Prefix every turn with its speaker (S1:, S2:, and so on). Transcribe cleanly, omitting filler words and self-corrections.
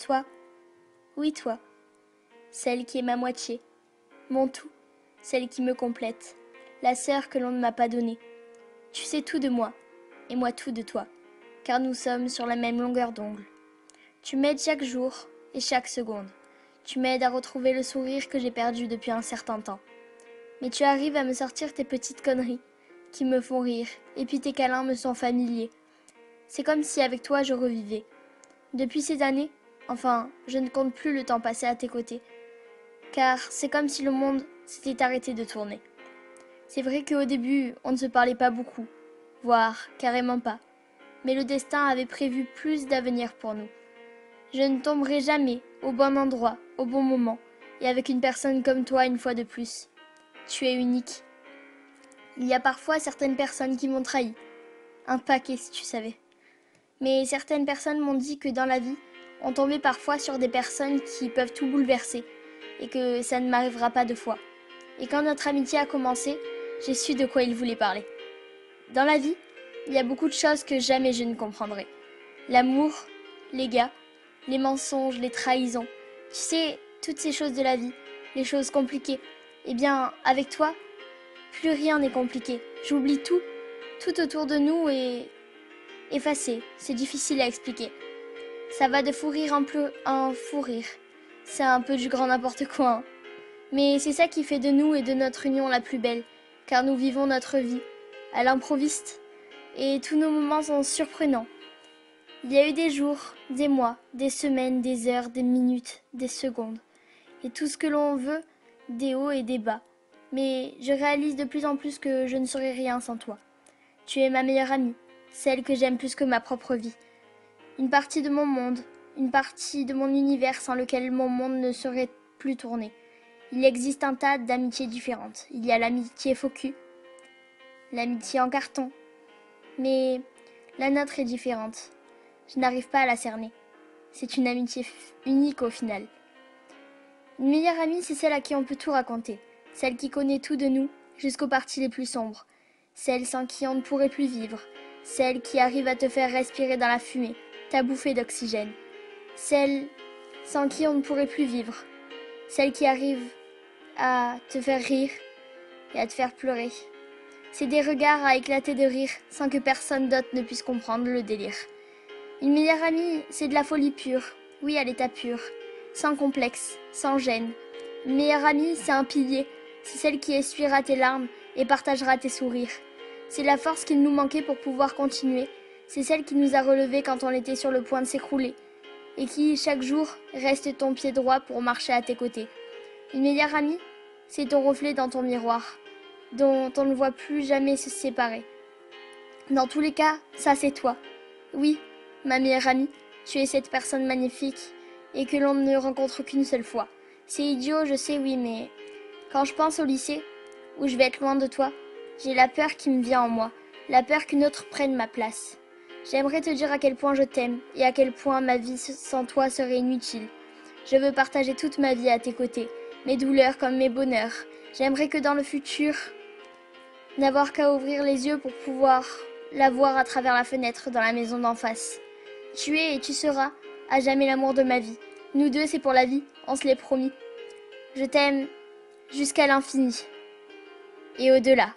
S1: Toi, oui toi, celle qui est ma moitié, mon tout, celle qui me complète, la sœur que l'on ne m'a pas donnée. Tu sais tout de moi, et moi tout de toi, car nous sommes sur la même longueur d'ongle. Tu m'aides chaque jour et chaque seconde. Tu m'aides à retrouver le sourire que j'ai perdu depuis un certain temps. Mais tu arrives à me sortir tes petites conneries qui me font rire, et puis tes câlins me sont familiers. C'est comme si avec toi je revivais. Depuis ces années, enfin, je ne compte plus le temps passé à tes côtés, car c'est comme si le monde s'était arrêté de tourner. C'est vrai qu'au début, on ne se parlait pas beaucoup, voire carrément pas, mais le destin avait prévu plus d'avenir pour nous. Je ne tomberai jamais au bon endroit, au bon moment, et avec une personne comme toi une fois de plus. Tu es unique. Il y a parfois certaines personnes qui m'ont trahi. Un paquet si tu savais. Mais certaines personnes m'ont dit que dans la vie, on tombait parfois sur des personnes qui peuvent tout bouleverser, et que ça ne m'arrivera pas 2 fois. Et quand notre amitié a commencé, j'ai su de quoi ils voulaient parler. Dans la vie, il y a beaucoup de choses que jamais je ne comprendrai. L'amour, les gars, les mensonges, les trahisons. Tu sais, toutes ces choses de la vie, les choses compliquées. Eh bien, avec toi, plus rien n'est compliqué. J'oublie tout, tout autour de nous est effacé. C'est difficile à expliquer. Ça va de fou rire en fou rire. C'est un peu du grand n'importe quoi, hein. Mais c'est ça qui fait de nous et de notre union la plus belle, car nous vivons notre vie à l'improviste, et tous nos moments sont surprenants. Il y a eu des jours, des mois, des semaines, des heures, des minutes, des secondes, et tout ce que l'on veut, des hauts et des bas. Mais je réalise de plus en plus que je ne serais rien sans toi. Tu es ma meilleure amie, celle que j'aime plus que ma propre vie. Une partie de mon monde, une partie de mon univers sans lequel mon monde ne serait plus tourné. Il existe un tas d'amitiés différentes. Il y a l'amitié faux cul, l'amitié en carton. Mais la nôtre est différente. Je n'arrive pas à la cerner. C'est une amitié unique au final. Une meilleure amie, c'est celle à qui on peut tout raconter. Celle qui connaît tout de nous, jusqu'aux parties les plus sombres. Celle sans qui on ne pourrait plus vivre. Celle qui arrive à te faire respirer dans la fumée, ta bouffée d'oxygène. Celle sans qui on ne pourrait plus vivre. Celle qui arrive à te faire rire et à te faire pleurer. C'est des regards à éclater de rire sans que personne d'autre ne puisse comprendre le délire. Une meilleure amie, c'est de la folie pure, oui à l'état pur, sans complexe, sans gêne. Une meilleure amie, c'est un pilier, c'est celle qui essuiera tes larmes et partagera tes sourires. C'est la force qu'il nous manquait pour pouvoir continuer, c'est celle qui nous a relevés quand on était sur le point de s'écrouler, et qui, chaque jour, reste ton pied droit pour marcher à tes côtés. Une meilleure amie, c'est ton reflet dans ton miroir, dont on ne voit plus jamais se séparer. Dans tous les cas, ça c'est toi. Oui, ma meilleure amie, tu es cette personne magnifique et que l'on ne rencontre qu'une seule fois. C'est idiot, je sais, oui, mais quand je pense au lycée, où je vais être loin de toi, j'ai la peur qui me vient en moi, la peur qu'une autre prenne ma place. J'aimerais te dire à quel point je t'aime et à quel point ma vie sans toi serait inutile. Je veux partager toute ma vie à tes côtés, mes douleurs comme mes bonheurs. J'aimerais que dans le futur, n'avoir qu'à ouvrir les yeux pour pouvoir la voir à travers la fenêtre dans la maison d'en face. Tu es et tu seras à jamais l'amour de ma vie. Nous deux, c'est pour la vie, on se l'est promis. Je t'aime jusqu'à l'infini et au-delà.